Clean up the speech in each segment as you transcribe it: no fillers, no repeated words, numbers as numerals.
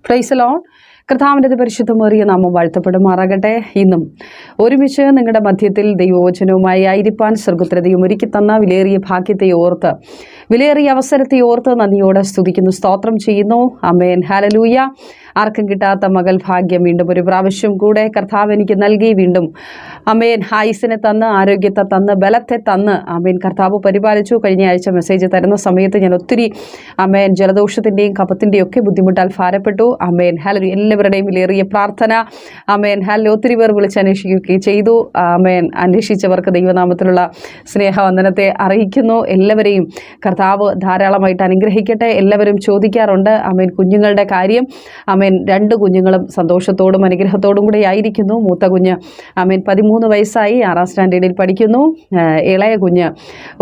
Price the Lord. കർത്താവിൻ്റെ പരിശുദ്ധമേറിയ നാമം വാഴ്ത്തപ്പെടുമാറാകട്ടെ. ഇന്നും ഒരുമിച്ച് നിങ്ങളുടെ മധ്യത്തിൽ ദൈവവചനവുമായി ആയിരിക്കാൻ സ്വർഗ്ഗത്തിലെ ഒരുക്കി തന്ന വിലയേറിയ ഭാഗ്യത്തെ ഓർത്ത്, വിലയേറിയ അവസരത്തെ ഓർത്ത് നന്ദിയോടെ സ്തുതിക്കുന്നു, സ്തോത്രം ചെയ്യുന്നു. ആമേൻ, ഹല്ലേലൂയ. ആർക്കും കിട്ടാത്ത മകൾ ഭാഗ്യം വീണ്ടും ഒരു പ്രാവശ്യം കൂടെ കർത്താവ് എനിക്ക് നൽകി. വീണ്ടും ആമേൻ, ആയുസ്സിനെ തന്ന്, ആരോഗ്യത്തെ തന്ന്, ബലത്തെ തന്ന് ആമേൻ കർത്താവ് പരിപാലിച്ചു. കഴിഞ്ഞ ആഴ്ച മെസ്സേജ് തരുന്ന സമയത്ത് ഞാൻ ഒത്തിരി ആമേൻ ജലദോഷത്തിൻ്റെയും കഫത്തിൻ്റെയും ഒക്കെ ബുദ്ധിമുട്ടാൽ ഭാരപ്പെട്ടു. ആമേൻ, ഹല്ലേലൂയ. എല്ലാവരുടെയും വിലയേറിയ പ്രാർത്ഥന ആമേൻ, ഹല്ലേലൂയ. ഒത്തിരി പേർ വിളിച്ച് അന്വേഷിക്കുകയും ചെയ്തു. ആമേൻ, അന്വേഷിച്ചവർക്ക് ദൈവനാമത്തിലുള്ള സ്നേഹവന്ദനത്തെ അറിയിക്കുന്നു. എല്ലാവരെയും കർത്താവ് ധാരാളമായിട്ട് അനുഗ്രഹിക്കട്ടെ. എല്ലാവരും ചോദിക്കാറുണ്ട് ആമേൻ കുഞ്ഞുങ്ങളുടെ കാര്യം. ആമേൻ, 2 കുഞ്ഞുങ്ങളും സന്തോഷത്തോടും അനുഗ്രഹത്തോടും കൂടെ ആയിരിക്കുന്നു. മൂത്ത കുഞ്ഞ് ആമേൻ 13 വയസ്സായി, 6ാം സ്റ്റാൻഡേർഡിൽ പഠിക്കുന്നു. ഇളയ കുഞ്ഞ്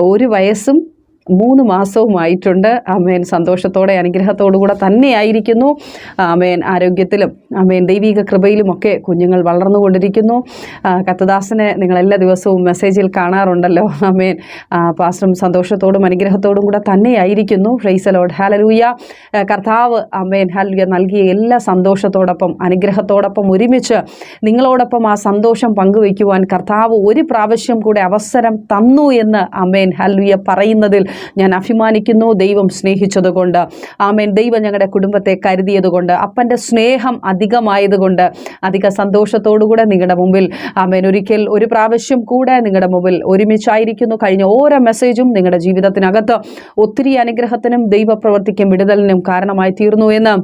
1 വയസ്സും 3 മാസവുമായിട്ടുണ്ട്. ആമേൻ, സന്തോഷത്തോടെ അനുഗ്രഹത്തോടു കൂടെ തന്നെയായിരിക്കുന്നു. ആമേൻ, ആരോഗ്യത്തിലും ആമേൻ ദൈവിക കൃപയിലുമൊക്കെ കുഞ്ഞുങ്ങൾ വളർന്നുകൊണ്ടിരിക്കുന്നു. കത്തദാസനെ നിങ്ങൾ എല്ലാ ദിവസവും മെസ്സേജിൽ കാണാറുണ്ടല്ലോ. ആമേൻ, പാസ്റ്ററും സന്തോഷത്തോടും അനുഗ്രഹത്തോടും കൂടെ തന്നെയായിരിക്കുന്നു. പ്രൈസ് ദി ലോർഡ്, ഹല്ലേലൂയ. കർത്താവ് ആമേൻ ഹല്ലേലൂയ നൽകിയ എല്ലാ സന്തോഷത്തോടൊപ്പം അനുഗ്രഹത്തോടൊപ്പം ഒരുമിച്ച് നിങ്ങളോടൊപ്പം ആ സന്തോഷം പങ്കുവയ്ക്കുവാൻ കർത്താവ് ഒരു പ്രാവശ്യം കൂടെ അവസരം തന്നു എന്ന് ആമേൻ ഹല്ലേലൂയ പറയുന്നതിൽ ഞാൻ അഭിമാനിക്കുന്നു. ദൈവം സ്നേഹിച്ചതുകൊണ്ട്, ആമേൻ, ദൈവം ഞങ്ങളുടെ കുടുംബത്തെ കരുതിയതുകൊണ്ട്, അപ്പൻ്റെ സ്നേഹം അധികമായതുകൊണ്ട് അധിക സന്തോഷത്തോടുകൂടെ നിങ്ങളുടെ മുമ്പിൽ ആമേൻ ഒരു പ്രാവശ്യം കൂടെ നിങ്ങളുടെ മുമ്പിൽ ഒരുമിച്ചായിരിക്കുന്നു. കഴിഞ്ഞ ഓരോ മെസ്സേജും നിങ്ങളുടെ ജീവിതത്തിനകത്ത് ഒത്തിരി അനുഗ്രഹത്തിനും ദൈവപ്രവർത്തിക്കും വിടുതലിനും കാരണമായി തീർന്നു എന്ന്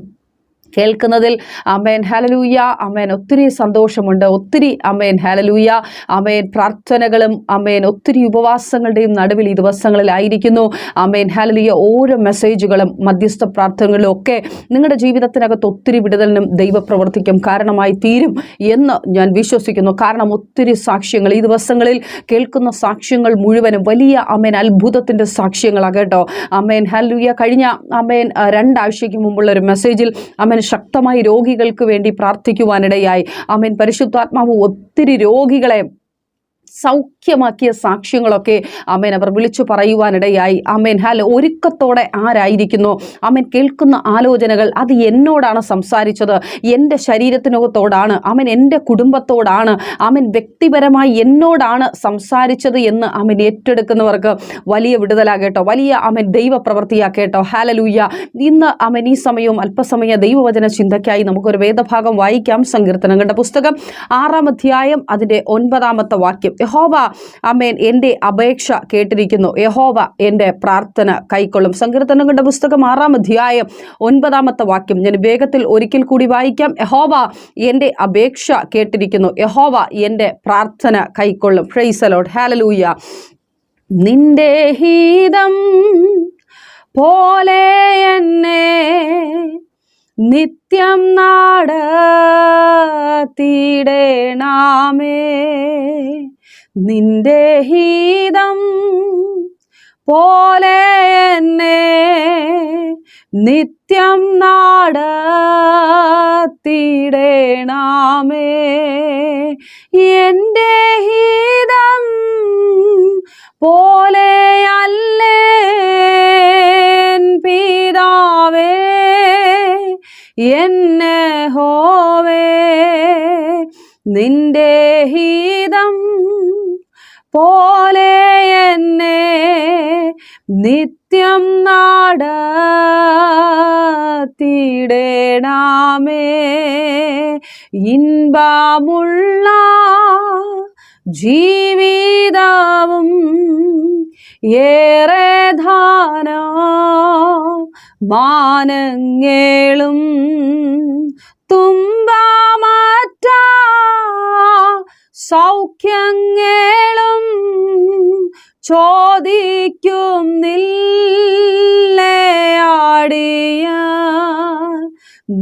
കേൾക്കുന്നതിൽ ആമേൻ ഹല്ലേലൂയ. ആമേൻ, ഒത്തിരി സന്തോഷമുണ്ട്. ഒത്തിരി ആമേൻ ഹല്ലേലൂയ. ആമേൻ, പ്രാർത്ഥനകളും ആമേൻ ഒത്തിരി ഉപവാസങ്ങളുടെയും നടുവിൽ ഈ ദിവസങ്ങളിലായിരിക്കുന്നു. Amen hallelujah. ഓരോ മെസ്സേജുകളും മധ്യസ്ഥ പ്രാർത്ഥനകളും ഒക്കെ നിങ്ങളുടെ ജീവിതത്തിനകത്ത് ഒത്തിരി വിടുതലിനും ദൈവപ്രവർത്തിക്കും കാരണമായി തീരും എന്ന് ഞാൻ വിശ്വസിക്കുന്നു. കാരണം ഒത്തിരി സാക്ഷ്യങ്ങൾ ഈ ദിവസങ്ങളിൽ കേൾക്കുന്ന സാക്ഷ്യങ്ങൾ മുഴുവനും വലിയ ആമേൻ അത്ഭുതത്തിൻ്റെ സാക്ഷ്യങ്ങളാണ് കേട്ടോ. Amen hallelujah. കഴിഞ്ഞ ആമേൻ 2 ആഴ്ചയ്ക്ക് മുമ്പുള്ള ഒരു മെസ്സേജിൽ ആമേൻ ശക്തമായി രോഗികൾക്ക് വേണ്ടി പ്രാർത്ഥിക്കുവാനിടയായി. ആമേൻ, പരിശുദ്ധാത്മാവ് ഒത്തിരി രോഗികളെ സൗഖ്യമാക്കിയ സാക്ഷ്യങ്ങളൊക്കെ ആമേൻ അവർ വിളിച്ചു പറയുവാനിടയായി. ആമേൻ ഒരുക്കത്തോടെ ആരായിരിക്കുന്നു ആമേൻ കേൾക്കുന്ന ആലോചനകൾ അത് എന്നോടാണ് സംസാരിച്ചത്, എൻ്റെ ശരീരത്തിനകത്തോടാണ്, ആമേൻ എൻ്റെ കുടുംബത്തോടാണ്, ആമേൻ വ്യക്തിപരമായി എന്നോടാണ് സംസാരിച്ചത് എന്ന് ആമേൻ ഏറ്റെടുക്കുന്നവർക്ക് വലിയ വിടുതലാകട്ടോ, വലിയ ആമേൻ ദൈവപ്രവൃത്തിയാക്കേട്ടോ. ഹല്ലേലൂയ. ഇന്ന് ആമേൻ ഈ സമയവും അല്പസമയ ദൈവവചന ചിന്തയ്ക്കായി നമുക്കൊരു വേദഭാഗം വായിക്കാം. സങ്കീർത്തനങ്ങളുടെ പുസ്തകം 6ാം അധ്യായം അതിൻ്റെ 9ാമത്തെ വാക്യം. യഹോവ ആമേൻ എൻ്റെ അപേക്ഷ കേട്ടിരിക്കുന്നു, യഹോവ എൻ്റെ പ്രാർത്ഥന കൈക്കൊള്ളും. സങ്കീർത്തനങ്ങളുടെ പുസ്തകം 6ാം അധ്യായം 9ാമത്തെ വാക്യം ഞാൻ വേഗത്തിൽ ഒരിക്കൽ കൂടി വായിക്കാം. യഹോവ എൻ്റെ അപേക്ഷ കേട്ടിരിക്കുന്നു, യഹോവ എൻ്റെ പ്രാർത്ഥന കൈക്കൊള്ളും. Price the lord, hallelujah. നിന്റെ ഹിതം പോലെ എന്നെ നിത്യം നടത്തിയിടേണമേ, നിന്റെ ഹിതം പോലെ എന്നെ നിത്യം നടത്തിയിടേണമേ, എൻ്റെ ഹിതം പോലെയല്ലേ പിതാവേ എന്നെ യഹോവേ, നിന്റെ ഹിതം പോലെ എന്നെ നിത്യം നടത്തിയിടേണമേ, ഇൻപമുള്ള ജീവിതവും ഏറെ ധാനം മാനങ്ങളും തുമ്പമറ്റ സൗഖ്യങ്ങളും ചോദിക്കുന്നില്ലയാടിയാൻ,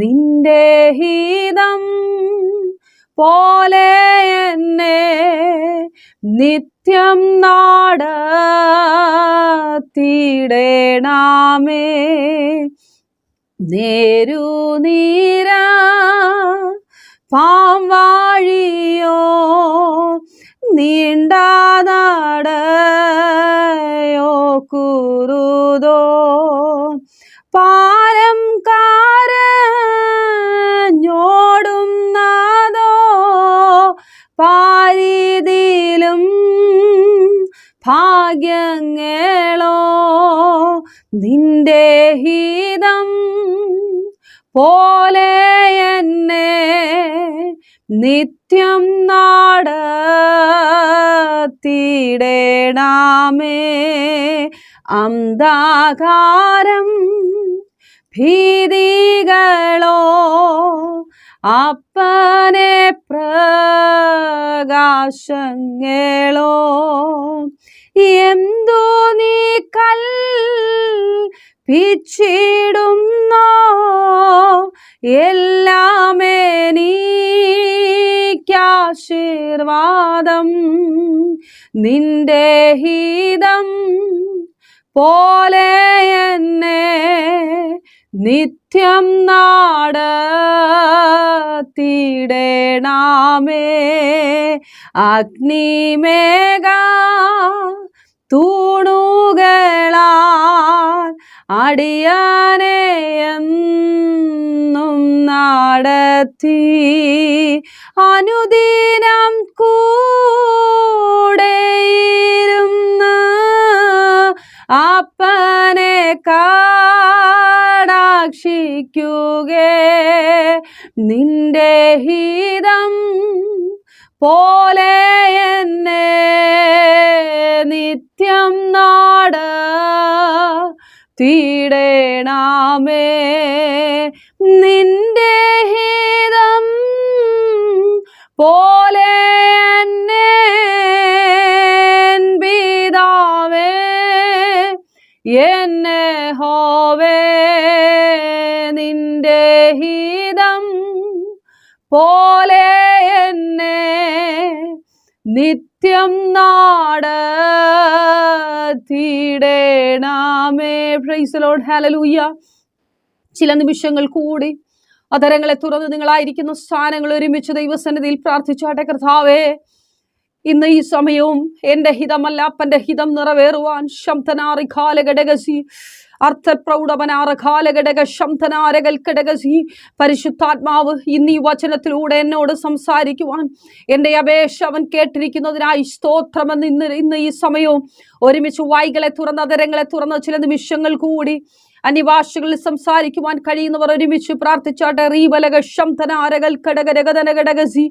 നിന്റെ ഹിതം പോലെ എന്നെ നിത്യം നടത്തിയിടേണമേ, നേരുനീര പാംവാഴിയോ നീണ്ട നടയോ കുറുതോ പാരം കാര ഭാഗ്യങ്ങളോ നിന്റെ ഹിതം പോലെ എന്നെ നിത്യം നടത്തിയിടണമേ. അന്ധകാരം ഭീതികളോ അപ്പനെ പ്രകാശങ്ങളോ എന്തു നീ കൽപ്പിച്ചിടുന്നോ എല്ലാം എനിക്കാശീർവാദം. നിന്റെ ഹിതം പോലെ എന്നെ നിത്യം നടത്തിയിടണമേ. അഗ്നിമേഘ തൂണുകളാൽ അടിയാനെ എന്നും നടത്തി അനുദിനം കൂടെയിരുന്ന് അപ്പനെ കടാക്ഷിക്കുകേ. നിന്റെ ഹിതം പോലെ എന്നെ നിത്യം നടത്തിയിടണമേ. നിന്റെ ഹിതം പോലെ എന്നെ പിതാവേ എന്നെ യഹോവേ. നിന്റെ ഹിതം പോലെ എന്നെ നിത്യം നടത്തിയിടണമേ. പ്രൈസ് ദി ലോർഡ്, ഹല്ലേലൂയ. ചില നിമിഷങ്ങൾ കൂടി അധരങ്ങളെ തുറന്ന് നിങ്ങളായിരിക്കുന്ന സ്ഥാനങ്ങൾ ഒരുമിച്ച് ദൈവസന്നിധിയിൽ പ്രാർത്ഥിച്ചാട്ടെ. കർത്താവേ, ഇന്ന് ഈ സമയവും എൻ്റെ ഹിതമല്ല അപ്പൻ്റെ ഹിതം നിറവേറുവാൻ ശംതനാറി കാലഘടകസി അർത്ഥപ്രൗഢമനാറ കാലഘടക ശംതനാരകൽഘടകസി പരിശുദ്ധാത്മാവ് ഇന്ന് ഈ വചനത്തിലൂടെ എന്നോട് സംസാരിക്കുവാൻ എൻ്റെ അപേക്ഷ അവൻ കേട്ടിരിക്കുന്നതിനായി സ്തോത്രമെന്ന് ഇന്ന് ഈ സമയവും ഒരുമിച്ച് വായ്കളെ തുറന്ന് അധരങ്ങളെ തുറന്ന് ചില നിമിഷങ്ങൾ കൂടി അന്യഭാഷകളിൽ സംസാരിക്കുവാൻ കഴിയുന്നവർ ഒരുമിച്ച് പ്രാർത്ഥിച്ചാട്ടെ. റീബലക ശംതനാരകൽ ഘടകരകതനഘടകസി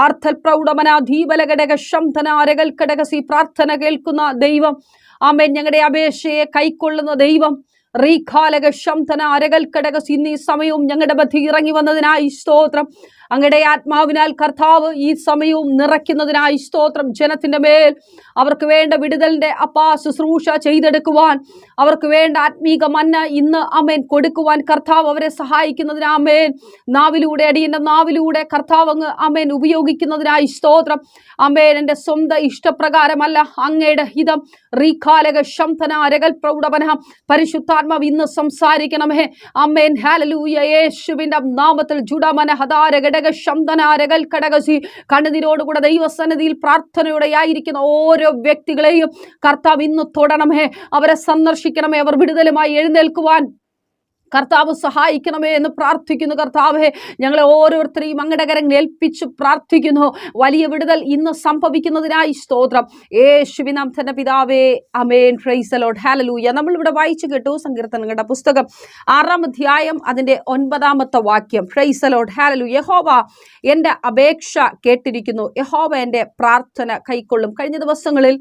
അർത്ഥൽ പ്രൗഢമന ധീബലഘടക ശംതനാരകൽ ഘടകസി. പ്രാർത്ഥന കേൾക്കുന്ന ദൈവം, ആമേൻ, ഞങ്ങളുടെ അപേക്ഷയെ കൈക്കൊള്ളുന്ന ദൈവം. റീഖാലക ശംതന അരകൽ ഘടകസി ഇന്ന് ഈ സമയവും ഞങ്ങളുടെ മധ്യ ഇറങ്ങി വന്നതിനായി സ്തോത്രം. അങ്ങയുടെ ആത്മാവിനാൽ കർത്താവ് ഈ സമയവും നിറയ്ക്കുന്നതിനായി സ്തോത്രം. ജനത്തിന്റെ മേൽ അവർക്ക് വേണ്ട വിടുതലിന്റെ ശുശ്രൂഷ ചെയ്തെടുക്കുവാൻ, അവർക്ക് വേണ്ട ആത്മീക മന്ന ഇന്ന് ആമേൻ കൊടുക്കുവാൻ കർത്താവ് അവരെ സഹായിക്കുന്നതിന് ആമേൻ നാവിലൂടെ അടിയന്റെ നാവിലൂടെ കർത്താവ് അങ്ങ് ആമേൻ ഉപയോഗിക്കുന്നതിനായി സ്തോത്രം. ആമേൻ, എൻ്റെ സ്വന്തം ഇഷ്ടപ്രകാരമല്ല അങ്ങയുടെ ഹിതം. റീഖാലക ശംതന അരകൽ പ്രൗഢവന പരിശുദ്ധാത്മാവ് ഇന്ന് സംസാരിക്കണമേ. ആമേൻ, ഹല്ലേലൂയ. യേശുവിന്റെ നാമത്തിൽ ജുഡമന ഹദാര ഘടക ശംതനാരകൽ ഘടകസി. കണ്ണുനീരോടുകൂടെ ദൈവസന്നിധിയിൽ പ്രാർത്ഥനയോടെ ആയിരിക്കുന്ന ഓരോ വ്യക്തികളെയും കർത്താവ് ഇന്ന് തൊടണമേ, അവരെ സന്ദർശിക്കണമേ, അവർ വിടുതലുമായി എഴുന്നേൽക്കുവാൻ കർത്താവ് സഹായിക്കണമേ എന്ന് പ്രാർത്ഥിക്കുന്നു. കർത്താവേ, ഞങ്ങളെ ഓരോരുത്തരെയും അങ്ങയുടെ കരങ്ങളിൽ ഏൽപ്പിച്ച് പ്രാർത്ഥിക്കുന്നു. വലിയ വിടുതൽ ഇന്ന് സംഭവിക്കുന്നതിനായി സ്തോത്രം. യേശുവിൻ നാമത്തിൽ പിതാവേ, ആമേൻ. പ്രൈസ് ദി ലോർഡ്, ഹല്ലേലൂയ. നമ്മളിവിടെ വായിച്ചു കേട്ടു സങ്കീർത്തനങ്ങളുടെ പുസ്തകം 6-ാം അധ്യായം അതിൻ്റെ 9-ാമത്തെ വാക്യം. Price the lord, hallelujah. യഹോവ എൻ്റെ അപേക്ഷ കേട്ടിരിക്കുന്നു, യഹോവ എൻ്റെ പ്രാർത്ഥന കൈക്കൊള്ളും. കഴിഞ്ഞ ദിവസങ്ങളിൽ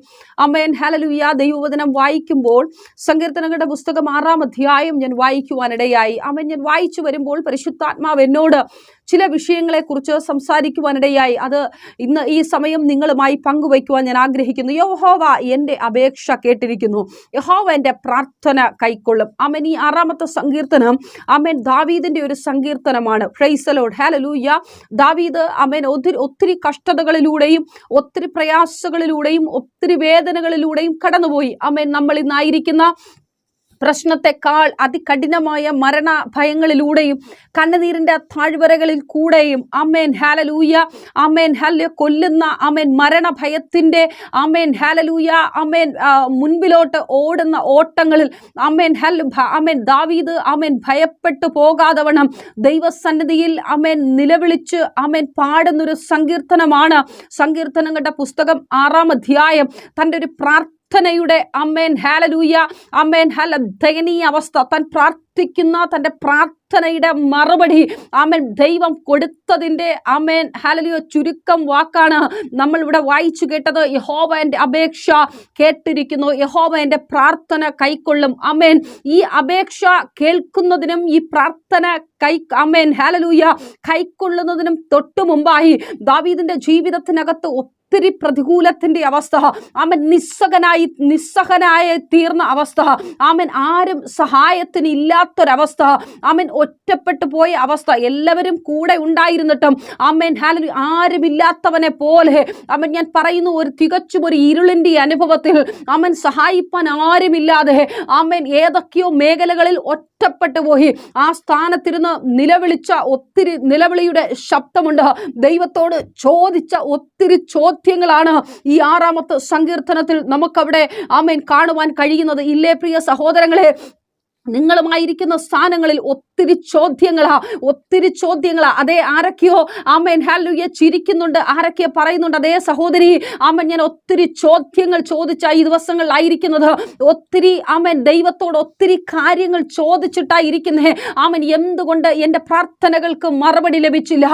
ആമേൻ, ഹല്ലേലൂയ, ദൈവവചനം വായിക്കുമ്പോൾ സങ്കീർത്തനങ്ങളുടെ പുസ്തകം 6-ാം അധ്യായം ഞാൻ വായിക്കുവാൻ ഇടയായി. ഞാൻ വായിച്ചു വരുമ്പോൾ പരിശുദ്ധാത്മാവ് എന്നോട് ചില വിഷയങ്ങളെക്കുറിച്ച് സംസാരിക്കുവാനിടയായി. അത് ഇന്ന് ഈ സമയം നിങ്ങളുമായി പങ്കുവയ്ക്കുവാൻ ഞാൻ ആഗ്രഹിക്കുന്നു. യഹോവ എൻ്റെ അപേക്ഷ കേട്ടിരിക്കുന്നു, യഹോവ എൻ്റെ പ്രാർത്ഥന കൈക്കൊള്ളും. ഈ 6-ാമത്തെ സങ്കീർത്തനം ദാവീദിന്റെ ഒരു സങ്കീർത്തനമാണ്. പ്രൈസ് ദി ലോർഡ്, ഹല്ലേലൂയ. ദാവീദ് ഒത്തിരി കഷ്ടതകളിലൂടെയും ഒത്തിരി പ്രയാസങ്ങളിലൂടെയും ഒത്തിരി വേദനകളിലൂടെയും കടന്നുപോയി. നമ്മൾ ഇന്നായിരിക്കുന്ന പ്രശ്നത്തെക്കാൾ അതികഠിനമായ മരണ ഭയങ്ങളിലൂടെയും കണ്ണുനീരിൻ്റെ താഴ്വരകളിൽ കൂടെയും ഹല്ലേലൂയ കൊല്ലുന്ന മരണഭയത്തിൻ്റെ ഹല്ലേലൂയ മുൻപിലോട്ട് ഓടുന്ന ഓട്ടങ്ങളിൽ ദാവീദ് ഭയപ്പെട്ടു പോകാതവണ്ണം ദൈവസന്നിധിയിൽ നിലവിളിച്ച് പാടുന്നൊരു സങ്കീർത്തനമാണ്. സങ്കീർത്തനങ്ങളുടെ പുസ്തകം 6-ാം അധ്യായം തൻ്റെ ഒരു പ്രാർത്ഥന പ്രാർത്ഥനയുടെ അമേൻ ഹല്ലേലൂയ അമേൻ ദയനീയ അവസ്ഥ, താൻ പ്രാർത്ഥിക്കുന്ന തൻ്റെ പ്രാർത്ഥനയുടെ മറുപടി ആമേൻ ദൈവം കൊടുത്തതിൻ്റെ ആമേൻ ഹല്ലേലൂയ ചുരുക്കം വാക്കാണ് നമ്മൾ ഇവിടെ വായിച്ചു കേട്ടത്. യഹോവ എൻ്റെ അപേക്ഷ കേട്ടിരിക്കുന്നു, യഹോവ എൻ്റെ പ്രാർത്ഥന കൈക്കൊള്ളും. ആമേൻ ഈ അപേക്ഷ കേൾക്കുന്നതിനും ഈ പ്രാർത്ഥന ആമേൻ ഹല്ലേലൂയ കൈക്കൊള്ളുന്നതിനും തൊട്ടു മുമ്പായി ദാവീദിന്റെ ജീവിതത്തിനകത്ത് ഒത്തിരി പ്രതികൂലത്തിന്റെ അവസ്ഥ, ആമൻ നിസ്സഹനായി തീർന്ന അവസ്ഥ, ആമൻ ആരും സഹായത്തിന് ഇല്ലാത്തൊരവസ്ഥ, ആമൻ ഒറ്റപ്പെട്ടു പോയ അവസ്ഥ, എല്ലാവരും കൂടെ ഉണ്ടായിരുന്നിട്ടും ആമേൻ ഹല്ലേലൂയ ആരുമില്ലാത്തവനെ പോലെ ആമൻ ഞാൻ പറയുന്നു, തികച്ചും ഒരു ഇരുളിന്റെ അനുഭവത്തിൽ ആമൻ സഹായിപ്പാൻ ആരുമില്ലാതെ ആമൻ ഏതൊക്കെയോ മേഖലകളിൽ ഒറ്റപ്പെട്ടു പോയി ആ സ്ഥാനത്തിരുന്ന് നിലവിളിച്ച ഒത്തിരി നിലവിളിയുടെ ശബ്ദമുണ്ട്. ദൈവത്തോട് ചോദിച്ച ഒത്തിരി ചോദ്യങ്ങളാണ് ഈ 6-ാമത്തെ സങ്കീർത്തനത്തിൽ നമുക്കവിടെ ആമേൻ കാണുവാൻ കഴിയുന്നത്. ഇല്ലേ പ്രിയ സഹോദരങ്ങളെ, നിങ്ങളുമായിരിക്കുന്ന സ്ഥാനങ്ങളിൽ ഒത്തിരി ചോദ്യങ്ങളാ. അതേ, ആരൊക്കെയോ ആമേൻ ഹല്ലേലൂയ ചിരിക്കുന്നുണ്ട്, ആരൊക്കെയോ പറയുന്നുണ്ട്, അതേ സഹോദരി ആമേൻ ഞാൻ ഒത്തിരി ചോദ്യങ്ങൾ ചോദിച്ച ഈ ദിവസങ്ങളിലായിരിക്കുന്നത്. ഒത്തിരി ആമേൻ ദൈവത്തോട് ഒത്തിരി കാര്യങ്ങൾ ചോദിച്ചിട്ടായിരിക്കുന്നേ. ആമേൻ എന്തുകൊണ്ട് എൻ്റെ പ്രാർത്ഥനകൾക്ക് മറുപടി ലഭിച്ചില്ല?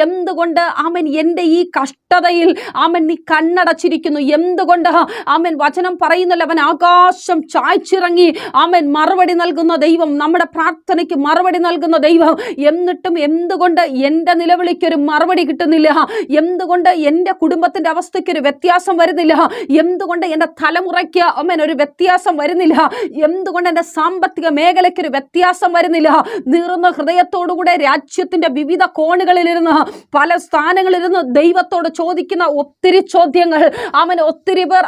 എന്തുകൊണ്ട് ആമേൻ എൻ്റെ ഈ കഷ്ടതയിൽ ആമേൻ നീ കണ്ണടച്ചിരിക്കുന്നു? എന്തുകൊണ്ട് ആമേൻ വചനം പറയുന്നില്ല, അവൻ ആകാശം ചായ്ച്ചിറങ്ങി ആമേൻ മറുപടി നൽകുന്ന ദൈവം, നമ്മുടെ പ്രാർത്ഥനയ്ക്ക് മറുപടി നൽകുന്ന ദൈവം. എന്നിട്ടും എന്തുകൊണ്ട് എൻ്റെ നിലവിളിക്കൊരു മറുപടി കിട്ടുന്നില്ല? എന്തുകൊണ്ട് എൻ്റെ കുടുംബത്തിന്റെ അവസ്ഥയ്ക്ക് ഒരു വ്യത്യാസം വരുന്നില്ല? എന്തുകൊണ്ട് എൻ്റെ തലമുറയ്ക്ക് ഒരു വ്യത്യാസം വരുന്നില്ല? എന്തുകൊണ്ട് എൻ്റെ സാമ്പത്തിക മേഖലയ്ക്ക് ഒരു വ്യത്യാസം വരുന്നില്ല? നീറുന്ന ഹൃദയത്തോടുകൂടെ രാജ്യത്തിന്റെ വിവിധ കോണുകളിലിരുന്ന് പല സ്ഥാനങ്ങളിലിരുന്ന് ദൈവത്തോട് ചോദിക്കുന്ന ഒത്തിരി ചോദ്യങ്ങൾ, ഒത്തിരി പേർ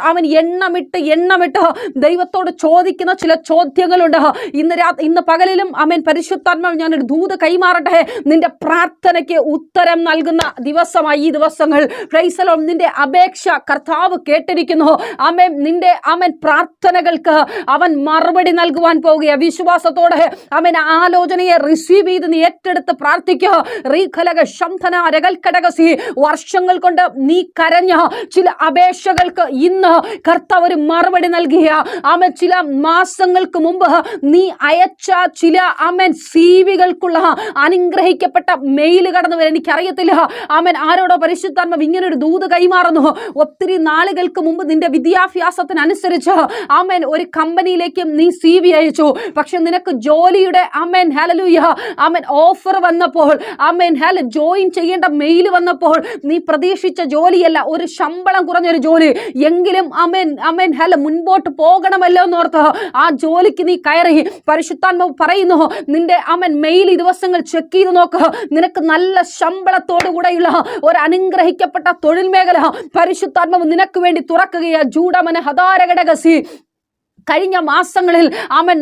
എണ്ണമിട്ട് ദൈവത്തോട് ചോദിക്കുന്ന ചില ചോദ്യങ്ങളുണ്ട്. ഇന്ന് പകലിലും പരിശുദ്ധാത്മാവ് ഞാനൊരു ദൂത് കൈമാറട്ടെ. നിന്റെ പ്രാർത്ഥനയ്ക്ക് ഉത്തരം നൽകുന്ന ദിവസമായി ഈ ദിവസങ്ങൾ. Price the Lord. നിന്റെ അപേക്ഷ കർത്താവ് കേട്ടിരിക്കുന്നു. നിന്റെ പ്രാർത്ഥനകൾക്ക് അവൻ മറുപടി നൽകുവാൻ പോകുക. വിശ്വാസത്തോടെ ആലോചനയെ റിസീവ് ചെയ്ത് നീ ഏറ്റെടുത്ത് പ്രാർത്ഥിക്കുക. വർഷങ്ങൾ കൊണ്ട് നീ കരഞ്ഞ ചില അപേക്ഷകൾക്ക് ഇന്ന് കർത്താവ് ഒരു മറുപടി നൽകിയ ചില മാസങ്ങൾക്ക് മുമ്പ് നീ അയച്ച ചില സീവികൾക്കുള്ള അനുഗ്രഹിക്കപ്പെട്ട മെയിൽ കടന്നു വരും. എനിക്കറിയത്തില്ല ആരോടോ പരിശുദ്ധാത്മാവ് ഇങ്ങനെ ഒരു ദൂത് കൈമാറുന്നു. ഒത്തിരി നാളുകൾക്ക് മുമ്പ് നിന്റെ വിദ്യാഭ്യാസത്തിനനുസരിച്ച് ഒരു കമ്പനിയിലേക്ക് നീ CV അയച്ചു. പക്ഷെ നിനക്ക് ജോലിയുടെ ഹല്ലേലൂയ ഓഫർ വന്നപ്പോൾ ജോയിൻ ചെയ്യേണ്ട മെയിൽ വന്നപ്പോൾ നീ പ്രതീക്ഷിച്ച ജോലിയല്ല, ഒരു ശമ്പളം കുറഞ്ഞൊരു ജോലി. എങ്കിലും മുൻപോട്ട് പോകണമല്ലോ എന്നോർത്ത് ആ ജോലിക്ക് നീ കയറി. പരിശുദ്ധാത്മാവ് പറയുന്നു, നിന്റെ മെയിൽ ഈ ദിവസങ്ങൾ ചെക്ക് ചെയ്ത് നോക്ക്. നിനക്ക് നല്ല ശമ്പളത്തോടു കൂടെയുള്ള ഒരു അനുഗ്രഹിക്കപ്പെട്ട തൊഴിൽ മേഖല പരിശുദ്ധാത്മാവ് നിനക്ക് വേണ്ടി തുറക്കുകയാ. ജൂഡമന ഹദാരഘടകസി. കഴിഞ്ഞ മാസങ്ങളിൽ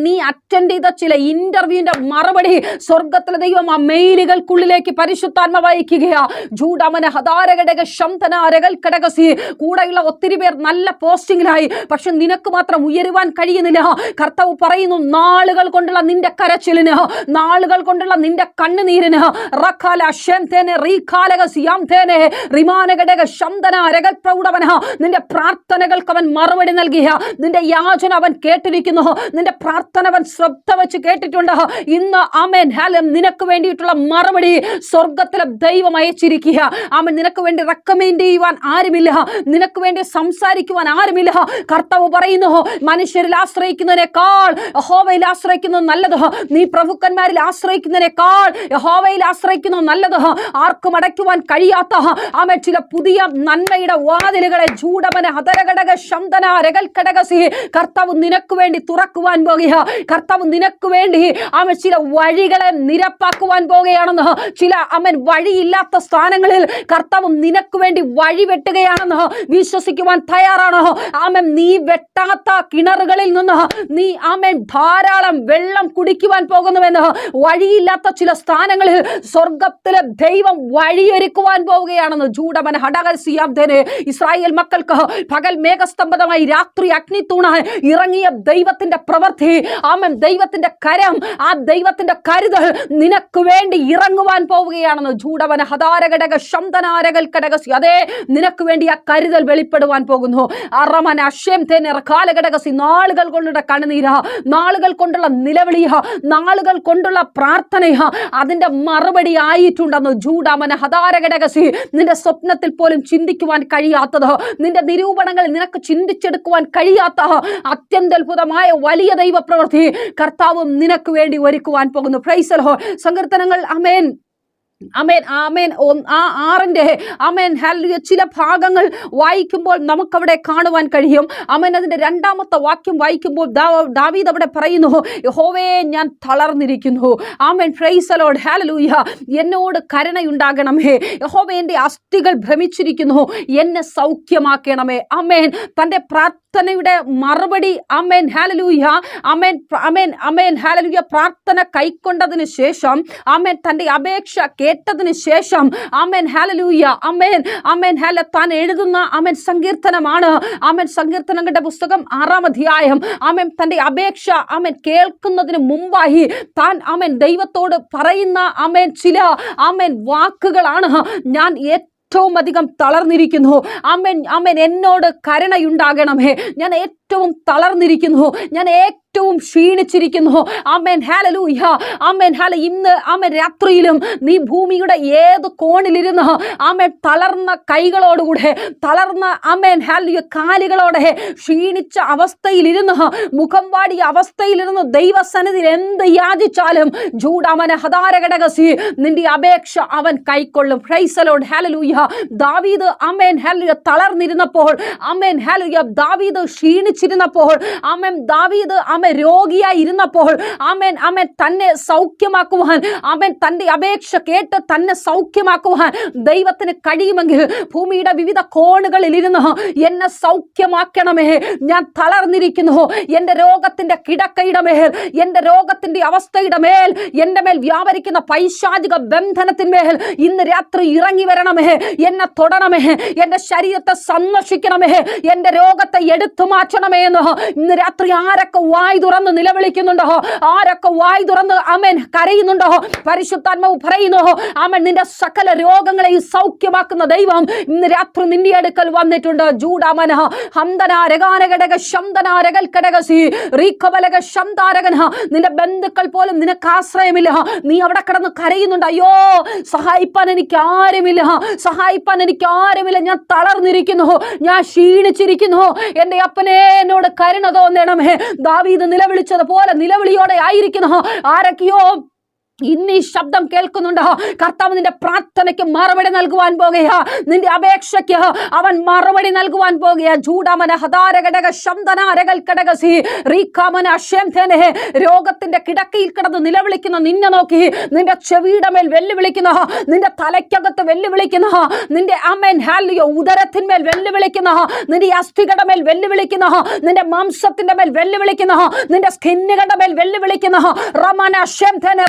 നീ അറ്റൻഡ് ചെയ്ത ചില ഇന്റർവ്യൂവിന്റെ മറുപടി സ്വർഗത്തിലെ ദൈവം ആ മെയിലുകൾക്കുള്ളിലേക്ക് പരിശുദ്ധാത്മാവ് അയക്കുകയാ. ജൂഡമന ഹദാരഘടക ശംതനാരകൾ കടകസി. കൂടെയുള്ള ഒത്തിരി പേർ നല്ല പോസ്റ്റിംഗിലായി, പക്ഷെ നിനക്ക് മാത്രം ഉയരുവാൻ കഴിയുന്നില്ല. കർത്താവ് പറയുന്നു, നാളുകൾ കൊണ്ടുള്ള നിന്റെ കരച്ചിലിന്, നാളുകൾ കൊണ്ടുള്ള നിന്റെ കണ്ണുനീരിന് നിന്റെ പ്രാർത്ഥനകൾക്ക് അവൻ മറുപടി നൽകിയ, നിന്റെ യാചന അവൻ കേട്ടിരിക്കുന്നു, നിന്റെ പ്രാർത്ഥന അവൻ ശ്രദ്ധ വെച്ച് കേട്ടിട്ടുണ്ട്. ഇന്ന് നിനക്ക് വേണ്ടിയിട്ടുള്ള മറുപടി സ്വർഗത്തിലെ ദൈവം അയച്ചിരിക്കുക. നിനക്ക് വേണ്ടി റെക്കമെൻഡ് ചെയ്യുവാൻ ആരുമില്ല, നിനക്ക് വേണ്ടി സംസാരിക്കുവാൻ ആരുമില്ല. കർത്താവ് പറയുന്നു, മനുഷ്യരിൽ ആശ്രയിക്കുന്നതിനേക്കാൾ യഹോവയിൽ ആശ്രയിക്കുന്നത് നല്ലത്. നീ പ്രഭുക്കന്മാരിൽ ആശ്രയിക്കുന്നതിനേക്കാൾ യഹോവയിൽ ആശ്രയിക്കുന്നത് നല്ലത്. ആർക്കും അടയ്ക്കുവാൻ കഴിയാത്ത ചില പുതിയ നന്മയുടെ വാതിലുകളെ ജൂഡമന ഹദരഘടക ശംതന രകൽഘടകസി കർത്താവ് നിനക്ക് വേണ്ടി തുറക്കുവാൻ പോകുക. കർത്താവ് നിനക്ക് വേണ്ടി ചില വഴികളെ നിരപ്പാക്കുവാൻ പോകുകയാണെന്ന്. ചില വഴിയില്ലാത്ത സ്ഥാനങ്ങളിൽ കർത്താവ് നിനക്ക് വേണ്ടി വഴി വെട്ടുകയാണെന്ന് വിശ്വസിക്കുവാൻ തയ്യാറാണ്. നീ വെട്ടാത്ത കിണറുകളിൽ നിന്ന് നീ ധാരാളം വെള്ളം കുടിക്കുവാൻ പോകുന്നുവെന്ന്. വഴിയില്ലാത്ത ചില സ്ഥാനങ്ങളിൽ സ്വർഗത്തിലെ ദൈവം വഴിയൊരുക്കുവാൻ പോവുകയാണെന്ന്. ജൂഡമന ഹടകൽ സിയാബ്ദനെ. ഇസ്രായേൽ മക്കൾക്ക് പകൽ മേഘസ്തംഭമായി രാത്രി അഗ്നിത്തൂണായി ഇറങ്ങി ഇറങ്ങിയ ദൈവത്തിന്റെ പ്രവൃത്തി, ആമേൻ, ദൈവത്തിന്റെ കരം, ആ ദൈവത്തിന്റെ കരുതൽ നിനക്ക് വേണ്ടി ഇറങ്ങുവാൻ പോവുകയാണെന്ന്. ജൂഡവന ഹദാരഘടക ശബ്ദനാരകൽ കടകസി, അതെ, നിനക്ക് വേണ്ടി ആ കരുതൽ വെളിപ്പെടുവാൻ പോകുന്നു. അറമന അശ്യം തേനർ കാലഘടകസി, നാളുകൾ കൊണ്ടുള്ള കണ്ണുനീര, നാളുകൾ കൊണ്ടുള്ള നിലവിളിയ, നാളുകൾ കൊണ്ടുള്ള പ്രാർത്ഥനയ, അതിന്റെ മറുപടി ആയിട്ടുണ്ടെന്ന്. ജൂഡമന ഹദാരഘടകസി, നിന്റെ സ്വപ്നത്തിൽ പോലും ചിന്തിക്കുവാൻ കഴിയാത്തത്, നിന്റെ നിരൂപണങ്ങൾ നിനക്ക് ചിന്തിച്ചെടുക്കുവാൻ കഴിയാത്ത അത്യന്തത്ഭുതമായ വലിയ ദൈവപ്രവൃത്തി കർത്താവ് നിനക്ക് വേണ്ടി ഒരുക്കുവാൻ പോകുന്നു. Price the Lord. സങ്കീർത്തനങ്ങൾ, ആമേൻ, ആമേൻ, ആമേൻ, ആ 6ന്റെ ആമേൻ ഹല്ലേലൂയ ചില ഭാഗങ്ങൾ വായിക്കുമ്പോൾ നമുക്കവിടെ കാണുവാൻ കഴിയും. ആമേൻ, അതിന്റെ 2ാമത്തെ വാക്യം വായിക്കുമ്പോൾ ദാവീദ് അവിടെ പറയുന്നു, യഹോവേ, ഞാൻ തളർന്നിരിക്കുന്നു. ആമേൻ, പ്രൈസ് ദി ലോർഡ്, ഹല്ലേലൂയ. എന്നോട് കരുണയുണ്ടാകണമേ. യഹോവേ, എൻ്റെ അസ്ഥികൾ ഭ്രമിച്ചിരിക്കുന്നു, എന്നെ സൗഖ്യമാക്കണമേ. ആമേൻ, തൻ്റെ പ്രാർത്ഥനയുടെ മറുപടി, ആമേൻ, ഹല്ലേലൂയ, ആമേൻ, ആമേൻ, ആമേൻ, ഹല്ലേലൂയ, പ്രാർത്ഥന കൈക്കൊണ്ടതിന് ശേഷം, ആമേൻ, തൻ്റെ അപേക്ഷ കേട്ടതിന് ശേഷം, ആമേൻ, ഹല്ലേലൂയ, ആമേൻ, ആമേൻ, താൻ എഴുതുന്ന, ആമേൻ, സങ്കീർത്തനമാണ്. ആമേൻ, സങ്കീർത്തനങ്ങളുടെ പുസ്തകം 6ാം അധ്യായം. ആമേൻ, തൻ്റെ അപേക്ഷ, ആമേൻ, കേൾക്കുന്നതിന് മുമ്പായി താൻ, ആമേൻ, ദൈവത്തോട് പറയുന്ന, ആമേൻ, ചില, ആമേൻ, വാക്കുകളാണ്. ഞാൻ ഏറ്റവും അധികം തളർന്നിരിക്കുന്നു. ആമേൻ, ആമേൻ, എന്നോട് കരുണയുണ്ടാകണമേ. ഞാൻ ഏറ്റവും തളർന്നിരിക്കുന്നു, ഞാൻ ഏറ്റവും ക്ഷീണിച്ചിരിക്കുന്നു. ആമേൻ, ഹല്ലേലൂയ, ആമേൻ, ഇന്ന്, ആമേൻ, രാത്രിയിലും നീ ഭൂമിയുടെ ഏത് കോണിലിരുന്ന്, ആമേൻ, തളർന്ന കൈകളോടുകൂടെ, തളർന്ന, ആമേൻ, ഹല്ലേലൂയ, കാലുകളോടെ, ക്ഷീണിച്ച അവസ്ഥയിലിരുന്ന്, മുഖം വാടിയ അവസ്ഥയിലിരുന്ന് ദൈവസന്നിധിയിൽ എന്ത് യാചിച്ചാലും ജൂഡാമന ഹദാരഘടകസി, നിന്റെ അപേക്ഷ അവൻ കൈക്കൊള്ളും. പ്രൈസ് ദി ലോർഡ്, ഹല്ലേലൂയ. ദാവീദ്, ആമേൻ, ഹല്ലേലൂയ, തളർന്നിരുന്നപ്പോൾ, ആമേൻ, ഹല്ലേലൂയ, ദാവീദ് ക്ഷീണിച്ചിരുന്നപ്പോൾ, ആമേൻ, ദാവീദ്, ആമേൻ, രോഗിയായി ഇരുന്നപ്പോൾ, ആമേൻ, ആമേൻ, തന്നെ സൗഖ്യമാക്കുവാൻ, ആമേൻ, തന്റെ അപേക്ഷ കേട്ട് തന്നെ സൗഖ്യമാക്കുവാൻ ദൈവത്തിന് കഴിയുമെങ്കിൽ ഭൂമിയുടെ വിവിധ കോണുകളിൽ ഇരുന്ന് എന്നെ സൗഖ്യമാക്കണമേ, ഞാൻ തളർന്നിരിക്കുന്നു, എൻ്റെ രോഗത്തിന്റെ കിടക്കയുടെ മേൽ, എൻ്റെ രോഗത്തിന്റെ അവസ്ഥയുടെ മേൽ, എൻ്റെ മേൽ വ്യാപരിക്കുന്ന പൈശാചിക ബന്ധനത്തിന്മേൽ ഇന്ന് രാത്രി ഇറങ്ങി വരണമേ, എന്നെ തൊടണമേ, എൻ്റെ ശരീരത്തെ സന്ദർശിക്കണമേ, എൻ്റെ രോഗത്തെ എടുത്തു മാറ്റണമേ എന്ന് ഇന്ന് രാത്രി ആരൊക്കെ വായി തുറന്ന് നിലവിളിക്കുന്നുണ്ടോ, ആരൊക്കെ വായി തുറന്ന്, ആമേൻ, കരയുന്നുണ്ടോ, പരിശുദ്ധാത്മാവ് പറയുന്നു, ആമേൻ, നിന്റെ സകല രോഗങ്ങളെയും സൗഖ്യമാക്കുന്ന ദൈവം ഇന്ന് രാത്രി നിന്റെ അടുക്കൽ വന്നിട്ടുണ്ട്. ജൂഡാമന ഹംദനാരകാനഘടക ശംദനാരകൽക്കടകസി റീഖബലക ശംദാരകന, നിന്റെ ബന്ധുക്കൾ പോലും നിനക്ക് ആശ്രയമില്ല. നീ അവിടെ കിടന്ന് കരയുന്നുണ്ട്, അയ്യോ, സഹായിപ്പാൻ എനിക്ക് ആരുമില്ല, സഹായിപ്പാൻ എനിക്ക് ആരുമില്ല, ഞാൻ തളർന്നിരിക്കുന്നു, ഞാൻ ക്ഷീണിച്ചിരിക്കുന്നു, എൻ്റെ അപ്പനെ, എന്നോട് കരുണ തോന്നണമേ. ദാവീദ് നിലവിളിച്ചതുപോലെ നിലവിളിയോടെ ആയിരിക്കുന്നു. ആരൊക്കെയോ ഇന്ന് ഈ ശബ്ദം കേൾക്കുന്നുണ്ട്. കർത്താവ് നിന്റെ പ്രാർത്ഥനയ്ക്ക് മറുപടി നൽകുവാൻ പോകുകയാ, നിന്റെ അപേക്ഷയ്ക്ക് അവൻ മറുപടി നൽകുവാൻ പോകുകയാ. ജൂഡാമന ഹദാരഘടക ശബ്ദനാരകൽക്കടകസി റീഖാമന അശ്യംധേനെ, രോഗത്തിന്റെ കിടക്കയിൽ കിടന്ന് നിലവിളിക്കുന്ന നിന്നെ നോക്കി നിന്റെ ചെവിയുടെ മേൽ വെല്ലുവിളിക്കുന്ന, നിന്റെ തലയ്ക്കകത്ത് വെല്ലുവിളിക്കുന്ന, നിന്റെ ആമേൻ ഹല്ലേലൂയ ഉദരത്തിന്മേൽ വെല്ലുവിളിക്കുന്ന, നിന്റെ അസ്ഥികളുടെ മേൽ വെല്ലുവിളിക്കുന്ന, നിന്റെ മാംസത്തിന്റെ മേൽ വെല്ലുവിളിക്കുന്ന, നിന്റെ സ്കിന്നുകളുടെ മേൽ വെല്ലുവിളിക്കുന്ന, റമന അശ്യംധേനെ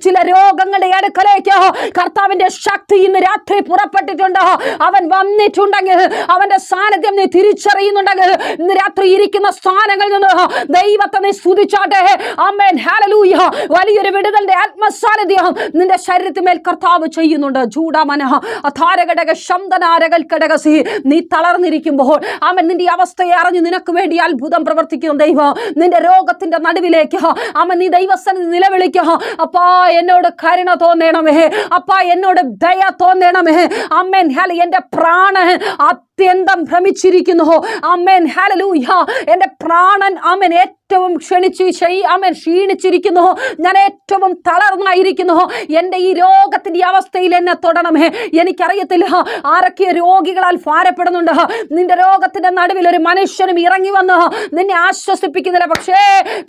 ചില രോഗങ്ങളുടെ അടുക്കലേക്ക് കർത്താവിന്റെ ശക്തി ഇന്ന് രാത്രി പുറപ്പെട്ടിട്ടുണ്ട്. അവൻ വന്നിട്ടുണ്ടെങ്കിൽ, അവന്റെ സാന്നിധ്യം നീ തിരിച്ചറിയുന്നുണ്ടെങ്കിൽ, ഇന്ന് രാത്രി ഇരിക്കുന്ന സ്ഥാനങ്ങളിൽ നിന്ന് ദൈവത്തെ നീ സ്തുതിച്ചാട്ടെ. ആമേൻ, ഹല്ലേലൂയ. വലിയൊരു വിടുതലിന്റെ ആത്മസാന്നിധ്യം നിന്റെ ശരീരത്തിന്മേൽ കർത്താവ് ചെയ്യുന്നുണ്ട്. ജൂഡാമന അധാരഘടക ശംദനാരകൽക്കടകസി, നീ തളർന്നിരിക്കുമ്പോൾ, ആമേൻ, നിന്റെ അവസ്ഥയെ അറിഞ്ഞ് നിനക്ക് വേണ്ടി അത്ഭുതം പ്രവർത്തിക്കുന്ന ദൈവം നിന്റെ രോഗത്തിന്റെ നടുവിലേക്ക്, ആമേൻ, നീ ദൈവസന്നിധി നിലവിളിക്കുക, അപ്പാ, എന്നോട് കരുണ തോന്നണമേ, അപ്പാ, എന്നോട് ദയ തോന്നണമേ. ആമേൻ, എൻ്റെ പ്രാണൻ അത്യന്തം ഭ്രമിച്ചിരിക്കുന്നു. ആമേൻ, ഹല്ലേലൂയ. എൻ്റെ പ്രാണൻ, ആമേൻ, ഏറ്റവും ക്ഷീണിച്ചിരിക്കുന്നു, ഞാൻ ഏറ്റവും തളർന്നായിരിക്കുന്നു. എൻ്റെ ഈ രോഗത്തിന്റെ അവസ്ഥയിൽ എന്നെ തൊടണമേ. എനിക്കറിയത്തില്ല ആരൊക്കെ രോഗികളാൽ ഭാരപ്പെടുന്നുണ്ട്. നിന്റെ രോഗത്തിന്റെ നടുവിൽ ഒരു മനുഷ്യനും ഇറങ്ങി വന്ന് നിന്നെ ആശ്വസിപ്പിക്കുന്നില്ല. പക്ഷേ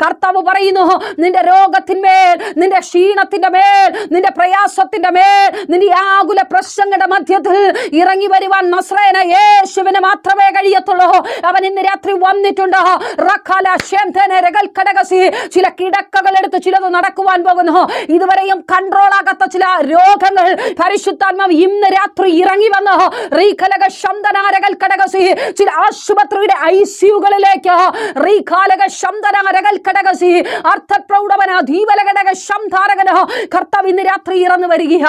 കർത്താവ് പറയുന്നു, നിന്റെ രോഗത്തിന്മേൽ, നിന്റെ ക്ഷീണത്തിന്റെ മേൽ, നിന്റെ പ്രയാസത്തിന്റെ മേൽ, നിന്റെ ആകുല പ്രശ്നങ്ങളുടെ മധ്യത്തിൽ ഇറങ്ങി വരുവാൻ നസ്രയനായ യേശുവിന് മാത്രമേ കഴിയത്തുള്ളൂ. അവൻ ഇന്ന് രാത്രി വന്നിട്ടുണ്ട്. ചില കിടക്കകൾ എടുത്ത് ചിലത് നടക്കുവാൻ പോകുന്നു. ഇതുവരെയും കൺട്രോൾ ആകാത്ത ചില രോഗങ്ങൾ പരിശുദ്ധാത്മാവ് ഇന്ന് രാത്രി ഇറങ്ങി വന്നു. ചില ആശുപത്രിയുടെ ഐസിയുകളിലേക്ക് കർത്താവ് ഇന്ന് രാത്രി ഇറങ്ങി വരിക.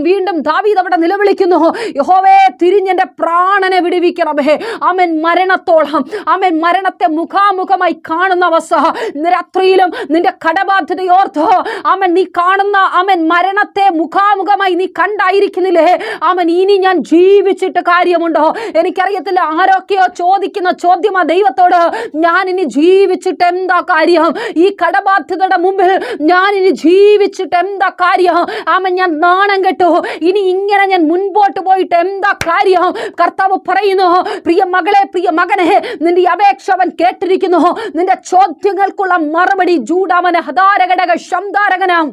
വീണ്ടും ദാവീദ് അവിടെ നിലവിളിക്കുന്നു, യഹോവേ തിരിഞ്ഞെന്റെ പ്രാണനെ വിടുവിക്കണമേ. അവൻ മരണത്തോളം അവൻ മരണത്തെ മുഖാമുഖമായി കാണുന്ന അവസ്ഥ രാത്രിയിലും നിന്റെ കടബാധ്യതയോർത്ത് അവൻ നീ കാണുന്ന അവൻ മരണത്തെ മുഖാമുഖമായി നീ കണ്ടായിരിക്കുന്നില്ലേ? അവൻ ഇനി ഞാൻ ജീവിച്ചിട്ട് കാര്യമുണ്ടോ? എനിക്കറിയത്തില്ല, ആരൊക്കെയോ ചോദിക്കുന്ന ചോദ്യമാ ദൈവത്തോട്, ഞാൻ ഇനി ജീവിച്ചിട്ട് എന്താ കാര്യം? ഈ കടബാധ്യതയുടെ മുമ്പിൽ ഞാൻ ഇനി ജീവിച്ചിട്ട് എന്താ കാര്യം? അവൻ ഞാൻ നാണം കെട്ടു, ഇനി ഇങ്ങനെ ഞാൻ മുൻപോട്ട് പോയിട്ട് എന്താ കാര്യം? കർത്താവ് പറയുന്നു, പ്രിയ മകളെ, പ്രിയ മകനെ, നിന്റെ അപേക്ഷ അവൻ കേട്ടിരിക്കുന്നു. നിന്റെ ചോദ്യങ്ങൾക്കുള്ള മറുപടി ജൂഡാമന ഹദാരഘടക ശംദാരകനാം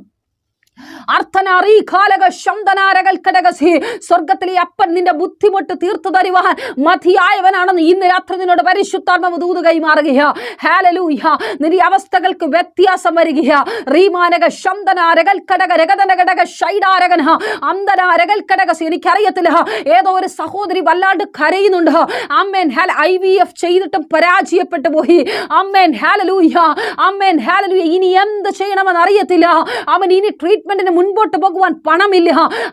സ്വർഗത്തിലെ അപ്പൻ നിന്റെ ബുദ്ധിമുട്ട് തീർത്തു തരുവാൻ മതിയായവനാണെന്ന് ഇന്ന് രാത്രി നിന്നോട് പരിശുദ്ധാത്മാവ് ദൂത് കൈമാറുക. ഹല്ലേലൂയ. നിന്റെ അവസ്ഥകൾക്ക് വ്യത്യാസം വരിക. എനിക്കറിയത്തില്ല, ഏതോ ഒരു സഹോദരി വല്ലാണ്ട് കരയുന്നുണ്ട്. ആമേൻ. IVF ചെയ്തിട്ടും പരാജയപ്പെട്ടു പോയി. ആമേൻ. ഹല്ലേലൂയ. ആമേൻ. ഹല്ലേലൂയ. ഇനി എന്ത് ചെയ്യണമെന്ന് അറിയത്തില്ല. അവൻ ഇനി ട്രീറ്റ്മെന്റിന് മുൻപോട്ട് പോകുവാൻ പണമില്ല.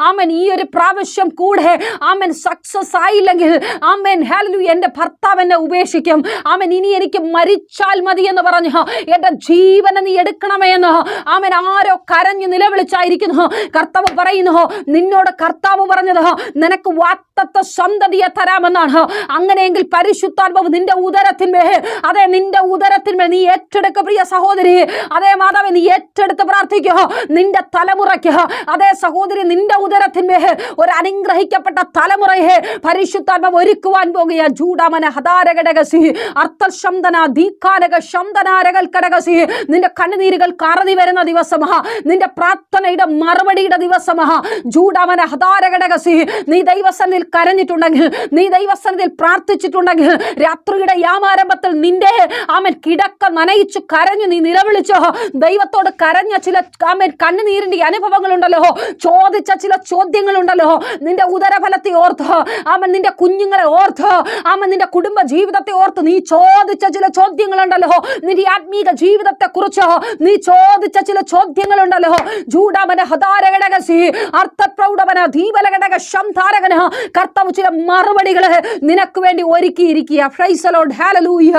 ആമേൻ. ഈ ഒരു പ്രാവശ്യം കൂടെ ആമേൻ സക്സസ് ആയില്ലെങ്കിൽ ആമേൻ ഹല്ലേലൂയ എന്റെ ഭർത്താവ് എന്നെ ഉപേക്ഷിക്കും. ആമേൻ. ഇനി എനിക്ക് മരിച്ചാൽ മതി എന്ന് പറഞ്ഞു എന്റെ ജീവനെ നീ എടുക്കണമേ എന്ന് ആമേൻ ആരോ കരഞ്ഞു നിലവിളിച്ചായിരിക്കുന്നു. കർത്താവ് പറയുന്നു, നിന്നോട് കർത്താവ് പറഞ്ഞത് നിനക്ക് വാഗ്ദത്ത സന്തതിയെ തരാമെന്നാണ്. അങ്ങനെയെങ്കിൽ പരിശുദ്ധാത്മാവ് നിന്റെ ഉദരത്തിന്മേൽ, അതെ നിന്റെ ഉദരത്തിന്മേൽ നീ ഏറ്റെടുക്കുക പ്രിയ സഹോദരി. അതേ മാതാവേ, നീ ഏറ്റെടുത്ത് പ്രാർത്ഥിക്കുക. നിന്റെ തലമുറയ്ക്ക്, അതേ സഹോദരി, നിന്റെ ഉദരത്തിന്മേൽ ഒരു അനുഗ്രഹിക്കപ്പെട്ട തലമുറയെ പരിശുദ്ധാത്മാവ് ഒരുക്കുവാൻ പോകുക. ജൂഡാമന ഹദാരഘടകസി അർത്ഥശബ്ദന ദീകാലക ശബ്ദനാരകൾ കടകസി. നിന്റെ കണ്ണുനീരുകൾ കറതി വരുന്ന ദിവസമാ, നിന്റെ പ്രാർത്ഥനയുടെ മറുപടിയുടെ ദിവസമാ. ജൂഡാമന ഹദാരഘടകസി. നീ ദൈവസന്നിധിയിൽ കരഞ്ഞിട്ടുണ്ടെങ്കിൽ, നീ ദൈവസന്നിധിയിൽ പ്രാർത്ഥിച്ചിട്ടുണ്ടെങ്കിൽ, രാത്രിയുടെ യാമാരംഭത്തിൽ നിന്റെ ആമൻ കിടക്ക നനയിച്ചു കരഞ്ഞു നീ നിലവിളിച്ചോ, ദൈവത്തോട് കരഞ്ഞ ചില ആമൻ കണ്ണുനീരിന്റെ അനുഭവങ്ങളുണ്ടല്ലോ, ചോദിച്ച ചില ചോദ്യങ്ങളുണ്ടല്ലോ, നിന്റെ ഉദരഫലത്തെ ഓർത്ത്, ആമൻ നിന്റെ കുഞ്ഞുങ്ങളെ ഓർത്ത്, ആമൻ നിന്റെ കുടുംബ ജീവിതത്തെ ഓർത്ത് നീ ചോദിച്ച ചില ചോദ്യങ്ങളുണ്ടല്ലോ, നിന്റെ ആത്മീക ജീവിതത്തെ കുറിച്ച് നീ ചോദിച്ച ചില ചോദ്യങ്ങളുണ്ടല്ലോ. ജൂഡാമന ഹദാരഘടകസി അർത്ഥപ്രൗഢമന ദീപലഘടക ശംധാരകന. കർത്താവ് ചില മറുപടികൾ നിനക്ക് വേണ്ടി ഒരുക്കിയിരിക്കുക. Praise the lord. ഹല്ലേലൂയ.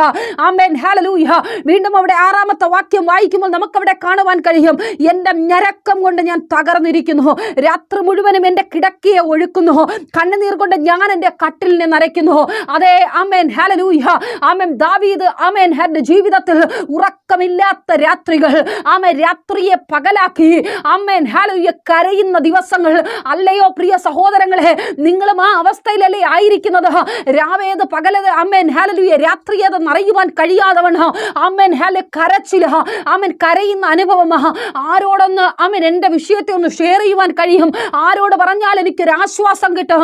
ആമേൻ. ഹല്ലേലൂയ. വീണ്ടും അവിടെ 6-ാമത്തെ വാക്യം വായിക്കുമ്പോൾ നമുക്കവിടെ കാണുവാൻ കഴിയും, എന്റെ ഞരക്കം കൊണ്ട് ഞാൻ തകർന്നിരിക്കുന്നു, രാത്രി മുഴുവനും എന്റെ കിടക്കയെ ഒഴുക്കുന്നു, കണ്ണുനീർ കൊണ്ട് ഞാൻ എന്റെ കട്ടിലിനെ നരയ്ക്കുന്നു. അതെ ആമേൻ. ഹല്ലേലൂയ. ആമേൻ. ദാവീദ് ആമേൻ ജീവിതത്തിൽ ഉറക്കമില്ലാത്ത രാത്രികൾ, ആമേൻ രാത്രിയെ പകലാക്കി, ആമേൻ ഹല്ലേലൂയ കരയുന്ന ദിവസങ്ങൾ. അല്ലയോ പ്രിയ സഹോദരങ്ങളെ, നിങ്ങളും ആ അവസ്ഥയിലല്ലേ ആയിരിക്കുന്നത്? രാവേത് പകലത് ആമേൻ ഹല്ലേലൂയ രാത്രിയത് അറിയുവാൻ കഴിയാതവണ്ണം ആമേൻ ഹല്ലേലൂയ കരച്ചിൽ, ആമേൻ കരയുന്ന അനുഭവം. ആരോടൊന്ന് ആമേൻ എന്റെ വിഷയത്തെ ഒന്ന് ഷെയർ ചെയ്യുവാൻ കഴിയും? ആരോട് പറഞ്ഞാൽ എനിക്കൊരു ആശ്വാസം കിട്ടും?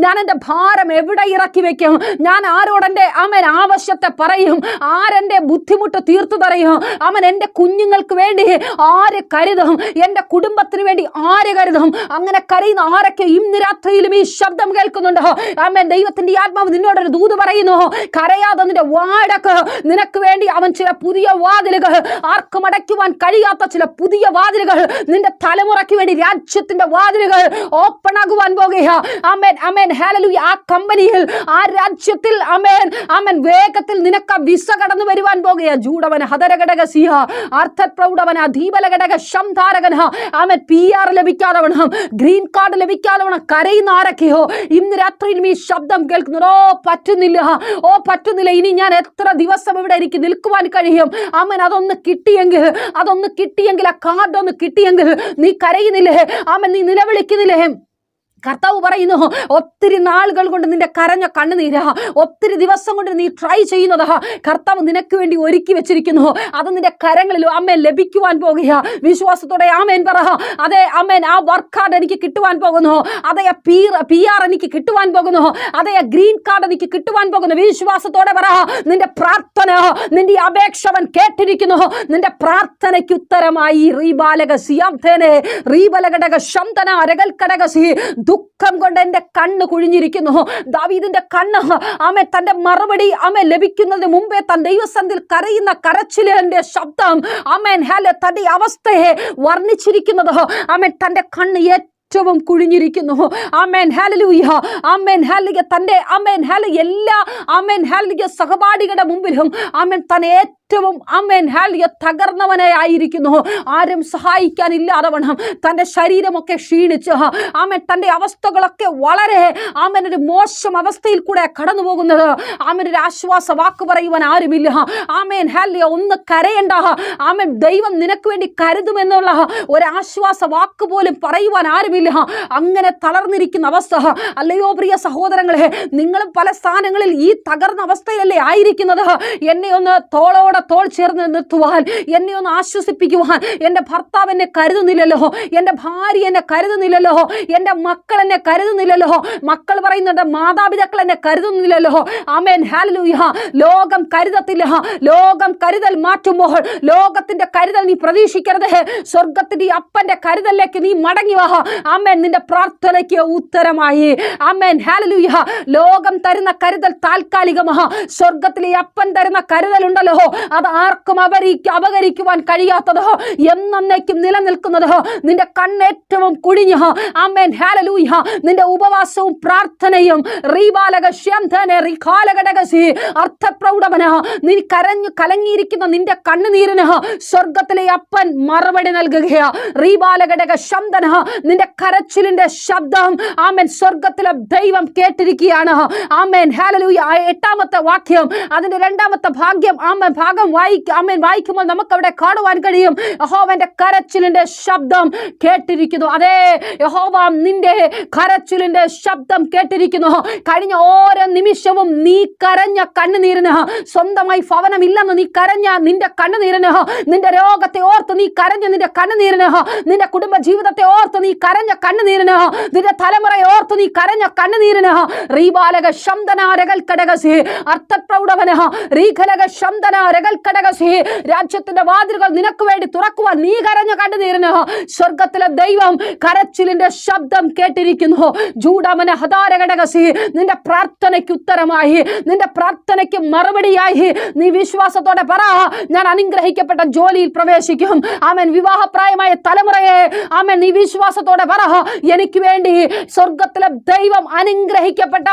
ഞാൻ എന്റെ ഭാരം എവിടെ ഇറക്കി വെക്കും? ഞാൻ ആരോടെന്റെ ആമേൻ ആവശ്യത്തെ പറയും? ആരെന്റെ ബുദ്ധിമുട്ട് തീർത്തു തറയും? അവൻ എന്റെ കുഞ്ഞുങ്ങൾക്ക് വേണ്ടി ആര് കരുതും? എന്റെ കുടുംബത്തിന് വേണ്ടി ആര് കരുതും? അങ്ങനെ കരയുന്ന ആരൊക്കെ ഇന്ന് രാത്രിയിലും ഈ ശബ്ദം കേൾക്കുന്നുണ്ടോ? ആമേൻ. ദൈവത്തിന്റെ ആത്മാവ് നിന്നോടൊരു ദൂത് പറയുന്നു, കരയാതെ നിന്റെ വാടക്ക് നിനക്ക് വേണ്ടി അവൻ ചില പുതിയ വാതിലുകൾ, ആർക്കും അടയ്ക്കുവാൻ കഴിയാത്ത ചില പുതിയ വാതിലുകൾ, നിന്റെ തലമുറയ്ക്ക് വേണ്ടി രാജ്യത്തിന്റെ വാതിലുകൾ ഓപ്പൺ ആകുവാൻ പോകുക. ആമേൻ. ആമേൻ. ഹല്ലേലൂയ. ആ കമ്പനിയിൽ, ആ രാജ്യത്തിൽ ആമേൻ ആമേൻ വേഗത്തിൽ നിനക്ക് വിസ കടന്നു വരുവാൻ പോകുക. ജൂഡവന ഹദരഘടക സിഹ അർത്ഥപ്രൗഢവന ദീപലഘടക ശംധാരകന. ആമേൻ. PR ലഭിക്കാതവണ്ണം, ഗ്രീൻ കാർഡ് ലഭിക്കാതവണ്ണം കരയുന്ന ആരൊക്കെയോ ഇന്ന് രാത്രിയിലും ഈ ശബ്ദം കേൾക്കുന്നു. ഓ പറ്റുന്നില്ല, ഓ പറ്റുന്നില്ല, ഇനി ഞാൻ എത്ര ദിവസം ഇവിടെ എനിക്ക് നിൽക്കുവാൻ കഴിയും? ആമേൻ. അതൊന്ന് കിട്ടിയെങ്കിൽ, ആ കാർഡ് ഒന്ന് കിട്ടിയെങ്കിൽ. നീ കരയുന്നില്ലേ? ആമേൻ. നീ നിലവിളിക്കുന്നില്ലേ? കർത്താവ് പറയുന്നു, ഒത്തിരി നാളുകൾ കൊണ്ട് നിന്റെ കരഞ്ഞ കണ്ണുനീര്, ഒത്തിരി ദിവസം കൊണ്ട് നീ ട്രൈ ചെയ്യുന്നത് കർത്താവ് നിനക്ക് വേണ്ടി ഒരുക്കി വെച്ചിരിക്കുന്നു. അത് നിന്റെ കരങ്ങളിൽ ആമേൻ ലഭിക്കുവാൻ പോകുക. വിശ്വാസത്തോടെ ആമേൻ പറ. അതെ ആമേൻ, ആ വർക്ക് കാർഡ് എനിക്ക് കിട്ടുവാൻ പോകുന്നു. അതെ PR എനിക്ക് കിട്ടുവാൻ പോകുന്നു. അതെ ഗ്രീൻ കാർഡ് എനിക്ക് കിട്ടുവാൻ പോകുന്നു. വിശ്വാസത്തോടെ പറ. നിന്റെ പ്രാർത്ഥന, നിന്റെ അപേക്ഷ അവൻ കേട്ടിരിക്കുന്നു. നിന്റെ പ്രാർത്ഥനയ്ക്ക് ഉത്തരമായി ദുഃഖം കൊണ്ട് എന്റെ കണ്ണ് കുഴിഞ്ഞിരിക്കുന്നു. ദാവീദിന്റെ കണ്ണ് ആമേൻ തന്റെ മറുപടി ആമേൻ ലഭിക്കുന്നതിന് മുമ്പേ തൻ ദൈവസന്നിധിയിൽ കരയുന്ന കരച്ചിലിന്റെ ശബ്ദം ആമേൻ തന്റെ അവസ്ഥയെ വർണ്ണിച്ചിരിക്കുന്നത്. ആമേൻ തന്റെ കണ്ണ് ഏറ്റവും കുഴിഞ്ഞിരിക്കുന്നു. Amen hallelujah. ആമേൻ ഹല്ലേലൂയ. തന്റെ ആമേൻ ഹല്ലേലൂയ എല്ലാ ആമേൻ ഹല്ലേലൂയ സഹപാഠികളുടെ മുമ്പിലും ആമേൻ തന്നെ ഏറ്റവും ആമേൻ ഹല്ലേലൂയ തകർന്നവനായിരിക്കുന്നു. ആരും സഹായിക്കാനില്ലാതെ വണ്ണം തന്റെ ശരീരമൊക്കെ ക്ഷീണിച്ച് ആമേൻ തന്റെ അവസ്ഥകളൊക്കെ വളരെ ആമേൻ ഒരു മോശം അവസ്ഥയിൽ കൂടെ കടന്നു പോകുന്നത്. ആമേൻ ഒരു ആശ്വാസ വാക്ക് പറയുവാൻ ആരുമില്ല. Amen hallelujah. ഒന്ന് കരയണ്ട. ആമേൻ ദൈവം നിനക്ക് വേണ്ടി കരുതുമെന്നുള്ള ഒരു ആശ്വാസ വാക്ക് പോലും പറയുവാൻ ആരുമില്ല. അങ്ങനെ തളർന്നിരിക്കുന്ന അവസ്ഥ. അല്ലയോ പ്രിയ സഹോദരങ്ങളെ, നിങ്ങളും പല സ്ഥാനങ്ങളിൽ ഈ തകർന്ന അവസ്ഥയിലല്ലേ ആയിരിക്കുന്നത്. എന്നെ ഒന്ന് തോളോടെ തോൾ ചേർന്ന് നിർത്തുവാൻ, എന്നെ ഒന്ന് ആശ്വസിപ്പിക്കുവാൻ എൻ്റെ ഭർത്താവ് എന്നെ കരുതുന്നില്ലല്ലോ, എൻ്റെ ഭാര്യ എന്നെ കരുതുന്നില്ലല്ലോ, എൻ്റെ മക്കൾ എന്നെ കരുതുന്നില്ലല്ലോ, മക്കൾ പറയുന്നുണ്ട് മാതാപിതാക്കൾ എന്നെ കരുതുന്നില്ലല്ലോ. Amen hallelujah. ലോകം കരുതത്തില്ല. ലോകം കരുതൽ മാറ്റുമ്പോൾ ലോകത്തിന്റെ കരുതൽ നീ പ്രതീക്ഷിക്കരുത്. സ്വർഗത്തിന്റെ അപ്പന്റെ കരുതലിലേക്ക് നീ മടങ്ങി വാ. ആമേൻ. നിന്റെ പ്രാർത്ഥനയ്ക്ക് ഉത്തരമായി. Amen hallelujah. ലോകം തരുന്ന കരുതൽ താൽക്കാലികമാണ്. സ്വർഗത്തിലെ അപ്പൻ തരുന്ന കരുതൽ ഉണ്ടല്ലോ, അത് ആർക്കും അപകരിക്കുവാൻ കഴിയാത്തത്, എന്നേക്കും നിലനിൽക്കുന്നത്. നിന്റെ കണ്ണേറ്റവും കുഴിഞ്ഞ് ആമേൻ ഹല്ലേലൂയ നിന്റെ ഉപവാസവും പ്രാർത്ഥനയും അർത്ഥപ്രൗഢമന നീ കരഞ്ഞു കലങ്ങിയിരിക്കുന്ന നിന്റെ കണ്ണുനീരിന് സ്വർഗത്തിലെ അപ്പൻ മറുപടി നൽകുകയാ. നിന്റെ കരച്ചിലിന്റെ ശബ്ദം ആമേൻ സ്വർഗത്തിലെ ദൈവം കേട്ടിരിക്കുകയാണ്. Amen hallelujah. 8ാമത്തെ വാക്യം അതിന്റെ 2ാമത്തെ ഭാഗം വായിക്കുമ്പോൾ നമുക്ക് അവിടെ കാണുവാൻ കഴിയും. യഹോവന്റെ കരച്ചിലിന്റെ ശബ്ദം കേട്ടിരിക്കുന്നു. അതെ, യഹോവ നിന്റെ കരച്ചിലിന്റെ ശബ്ദം കേട്ടിരിക്കുന്നു. കഴിഞ്ഞ ഓരോ നിമിഷവും നീ കരഞ്ഞ കണ്ണുനീരിന്, സ്വന്തമായി ഭവനമില്ലെന്ന് നീ കരഞ്ഞ നിന്റെ കണ്ണുനീരിന്, നിന്റെ രോഗത്തെ ഓർത്ത് നീ കരഞ്ഞ നിന്റെ കണ്ണുനീരിന്, നിന്റെ കുടുംബ ജീവിതത്തെ ഓർത്ത് നീ കരഞ്ഞ കണ്ണുനീരിന്, നിന്റെ തലമുറയെ ഓർത്ത് നീ കരഞ്ഞ കണ്ണുനീരിന്, റീബാലക ശബ്ദനാരകൽ കടകസി അർത്ഥപ്രൗഢവന റീഖലക ശബ്ദനാരകൽ കടകസി രാജ്യത്തിന്റെ വാതിലുകൾ നിനക്ക് വേണ്ടി തുറക്കുവാൻ നീ കരഞ്ഞ കണ്ണുനീരിന് സ്വർഗത്തിലെ ദൈവം കരച്ചിലിന്റെ ശബ്ദം കേട്ടിരിക്കുന്നു. ജൂഡമന ഹദാരകടകസി നിന്റെ പ്രാർത്ഥനയ്ക്ക് ഉത്തരമായി, നിന്റെ പ്രാർത്ഥനയ്ക്ക് മറുപടിയായി നീ വിശ്വാസത്തോടെ പറ, ഞാൻ അനുഗ്രഹിക്കപ്പെട്ട ജോലിയിൽ പ്രവേശിക്കും. ആമേൻ. വിവാഹപ്രായമായ തലമുറയെ ആമേൻ നീ വിശ്വാസത്തോടെ പറ, എനിക്ക് വേണ്ടി സ്വർഗത്തിലെ ദൈവം അനുഗ്രഹിക്കപ്പെട്ട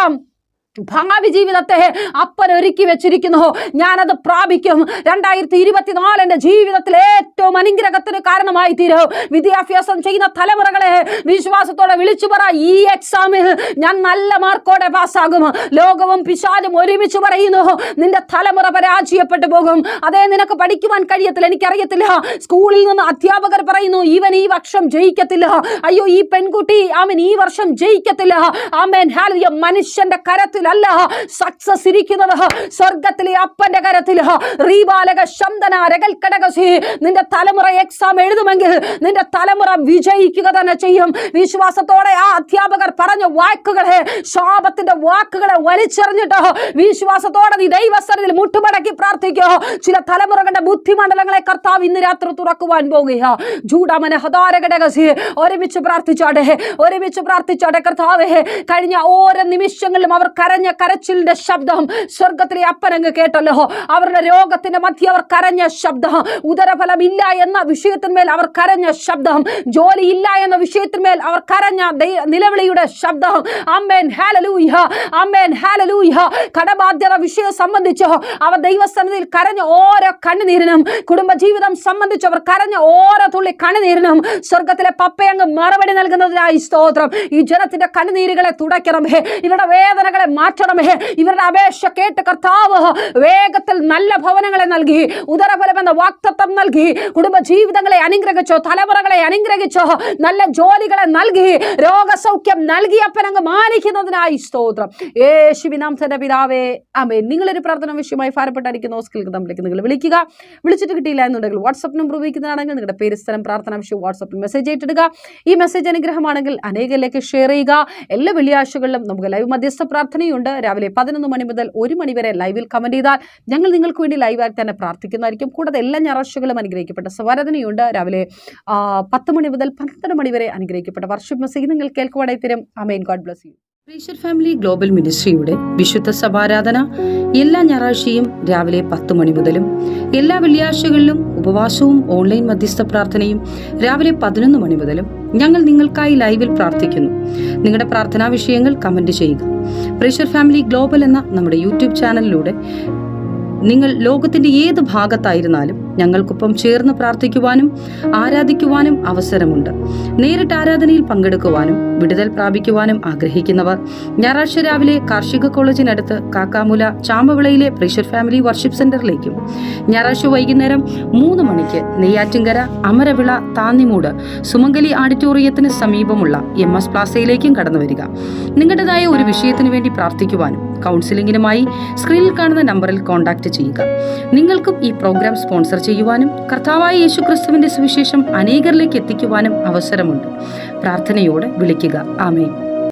ഭാവി ജീവിതത്തെ അപ്പൻ ഒരുക്കി വെച്ചിരിക്കുന്നു. ഞാനത് പ്രാപിക്കും. 2024 എൻ്റെ ജീവിതത്തിൽ ഏറ്റവും അനുഗ്രഹത്തിന് കാരണമായി തീരും. വിദ്യാഭ്യാസം ചെയ്യുന്ന തലമുറകളെ വിശ്വാസത്തോടെ വിളിച്ചു പറ, ഈ എക്സാമിൽ ഞാൻ നല്ല മാർക്കോടെ പാസ്സാകും. ലോകവും പിശാചും ഒരുമിച്ച് പറയുന്നു നിന്റെ തലമുറ പരാജയപ്പെട്ടു പോകും. അതേ, നിനക്ക് പഠിക്കുവാൻ കഴിയത്തില്ല, എനിക്കറിയത്തില്ല. സ്കൂളിൽ നിന്ന് അധ്യാപകർ പറയുന്നു ഇവൻ ഈ വർഷം ജയിക്കത്തില്ല, അയ്യോ ഈ പെൺകുട്ടി ആമേൻ ഈ വർഷം ജയിക്കത്തില്ല. Amen hallelujah. മനുഷ്യന്റെ കരത്തിൽ അല്ല സക്സസ് ഇരിക്കുന്നത്, സ്വർഗത്തിലെ അപ്പന്റെ കരത്തിൽ. നിന്റെ തലമുറ എക്സാം എഴുതുമെങ്കിൽ നിന്റെ തലമുറ വിജയിക്കുക തന്നെ ചെയ്യും. വിശ്വാസത്തോടെ ആ അധ്യാപകർ പറഞ്ഞ വാക്കുകളെ, ശാപത്തിന്റെ വാക്കുകളെ വലിച്ചെറിഞ്ഞിട്ട് വിശ്വാസത്തോടെ നീ ദൈവസന്നിധിയിൽ മുട്ടുമടക്കി പ്രാർത്ഥിക്കുക. ചില തലമുറകളുടെ ബുദ്ധിമണ്ഡലങ്ങളെ കർത്താവ് ഇന്ന് രാത്രി തുറക്കുവാൻ പോകുക. ജൂഡമന ഹദാരകടകസി ഒരുമിച്ച് പ്രാർത്ഥിച്ചാട്ടെ. കർത്താവേ, കഴിഞ്ഞ ഓരോ നിമിഷങ്ങളിലും അവർ കരഞ്ഞ കരച്ചിലിന്റെ ശബ്ദം സ്വർഗത്തിലെ അപ്പനങ്ങ് കേട്ടല്ലോ. അവരുടെ രോഗത്തിന്റെ മധ്യ അവർ കരഞ്ഞ ശബ്ദം, ഉദരഫലം ഇല്ല എന്ന വിഷയത്തിന്മേൽ അവർ കരഞ്ഞ ശബ്ദം, ജോലി ഇല്ല എന്ന വിഷയത്തിന്മേൽ അവർ കരഞ്ഞ നിലവിളിയുടെ ശബ്ദം. Amen hallelujah. ആമേൻ ഹല്ലേലൂയ. കടബാധ്യത വിഷയം സംബന്ധിച്ച് അവർ ദൈവസന്നിധിയിൽ കരഞ്ഞ ഓരോ കണ്ണുനീരിനും, കുടുംബജീവിതം സംബന്ധിച്ച് അവർ കരഞ്ഞ ഓരോ തുള്ളി കണ്ണുനീരിനും സ്വർഗത്തിലെ പപ്പയങ്ങ് മറുപടി നൽകുന്നതിനായി സ്തോത്രം. ഈ ജനത്തിന്റെ കണ്ണുനീരുകളെ തുടയ്ക്കണമേ, ഇവരുടെ വേദനകളെ മാറ്റണമേ. ഇവരുടെ അപേക്ഷ കേട്ട് കർത്താവ് വേഗത്തിൽ നല്ല ഭവനങ്ങളെ നൽകി, ഉദരഫലമെന്ന വാഗ്ദത്തം നൽകി, കുടുംബജീവിതങ്ങളെ അനുഗ്രഹിച്ചോ, തലമുറകളെ അനുഗ്രഹിച്ചോ, നല്ല ജോലികളെ നൽകി, രോഗസൗഖ്യം നൽകി അപ്പനങ്ങ് മാനിക്കുന്നതിനായി സ്തോത്രം. യേശുവിൻ നാമത്തിൽ പിതാവേ, ആമേൻ. നിങ്ങളൊരു പ്രാർത്ഥന വിഷയമായി ഭാരപ്പെട്ടായിരിക്കുന്ന ഹോസ്കിലേക്ക് നമ്മളിലേക്ക് നിങ്ങൾ വിളിക്കുക. വിളിച്ചിട്ട് കിട്ടിയില്ല എന്നുണ്ടെങ്കിൽ വാട്സ്ആപ്പ് നമ്പർ ഉപയോഗിക്കുന്നതാണെങ്കിൽ നിങ്ങളുടെ പേര്, സ്ഥലം, പ്രാർത്ഥന വിഷയം വാട്സ്ആപ്പിൽ മെസ്സേജ് ആയിട്ടിടുക. ഈ മെസ്സേജ് അനുഗ്രഹമാണെങ്കിൽ അനേകരിലേക്ക് ഷെയർ ചെയ്യുക. എല്ലാ വെള്ളിയാഴ്ചകളിലും നമുക്ക് ലൈവ് മധ്യസ്ഥ പ്രാർത്ഥനയുണ്ട്. രാവിലെ 11 മണി മുതൽ 1 മണി വരെ ലൈവിൽ കമന്റ് ചെയ്താൽ ഞങ്ങൾ നിങ്ങൾക്ക് വേണ്ടി ലൈവായി തന്നെ പ്രാർത്ഥിക്കുന്നതായിരിക്കും. കൂടാതെ എല്ലാ ഞായറാഴ്ചകളും അനുഗ്രഹിക്കപ്പെട്ട സവാരാധനയുണ്ട്. രാവിലെ 10 മണി മുതൽ 12 മണി വരെ അനുഗ്രഹിക്കപ്പെട്ട വർഷിപ്പ് മെസ്സേജ് നിങ്ങൾ കേൾക്കുവാനായി തരും. ആമേൻ. God bless you. പ്രീഷർ ഫാമിലി ഗ്ലോബൽ മിനിസ്ട്രിയുടെ വിശുദ്ധ സഭാരാധന എല്ലാ ഞായറാഴ്ചയും രാവിലെ 10 മണി മുതലും എല്ലാ വെള്ളിയാഴ്ചകളിലും ഉപവാസവും ഓൺലൈൻ മധ്യസ്ഥ പ്രാർത്ഥനയും രാവിലെ 11 മണി മുതലും ഞങ്ങൾ നിങ്ങൾക്കായി ലൈവിൽ പ്രാർത്ഥിക്കുന്നു. നിങ്ങളുടെ പ്രാർത്ഥനാ വിഷയങ്ങൾ കമന്റ് ചെയ്യുക. പ്രീഷർ ഫാമിലി ഗ്ലോബൽ എന്ന നമ്മുടെ യൂട്യൂബ് ചാനലിലൂടെ നിങ്ങൾ ലോകത്തിന്റെ ഏത് ഭാഗത്തായിരുന്നാലും ഞങ്ങൾക്കൊപ്പം ചേർന്ന് പ്രാർത്ഥിക്കുവാനും ആരാധിക്കുവാനും അവസരമുണ്ട്. നേരിട്ട് ആരാധനയിൽ പങ്കെടുക്കുവാനും വിടുതൽ പ്രാപിക്കുവാനും ആഗ്രഹിക്കുന്നവർ ഞായറാഴ്ച രാവിലെ കാർഷിക കോളേജിനടുത്ത് കാക്കാമുല ചാമ്പവിളയിലെ പ്രീഷർ ഫാമിലി വർഷിപ്പ് സെന്ററിലേക്കും, ഞായറാഴ്ച വൈകുന്നേരം 3 മണിക്ക് നെയ്യാറ്റിൻകര അമരവിള താന്നിമൂട് സുമംഗലി ഓഡിറ്റോറിയത്തിന് സമീപമുള്ള MS പ്ലാസയിലേക്കും കടന്നു വരിക. നിങ്ങളുടേതായ ഒരു വിഷയത്തിന് വേണ്ടി പ്രാർത്ഥിക്കുവാനും കൗൺസിലിംഗിനുമായി സ്ക്രീനിൽ കാണുന്ന നമ്പറിൽ കോൺടാക്ട് ചെയ്യുക. നിങ്ങൾക്കും ഈ പ്രോഗ്രാം സ്പോൺസർ ചെയ്യുവാനും കർത്താവായ യേശുക്രിസ്തുവിന്റെ സുവിശേഷം അനേകരിലേക്ക് എത്തിക്കുവാനും അവസരമുണ്ട്. പ്രാർത്ഥനയോടെ വിളിക്കുക. ആമേൻ.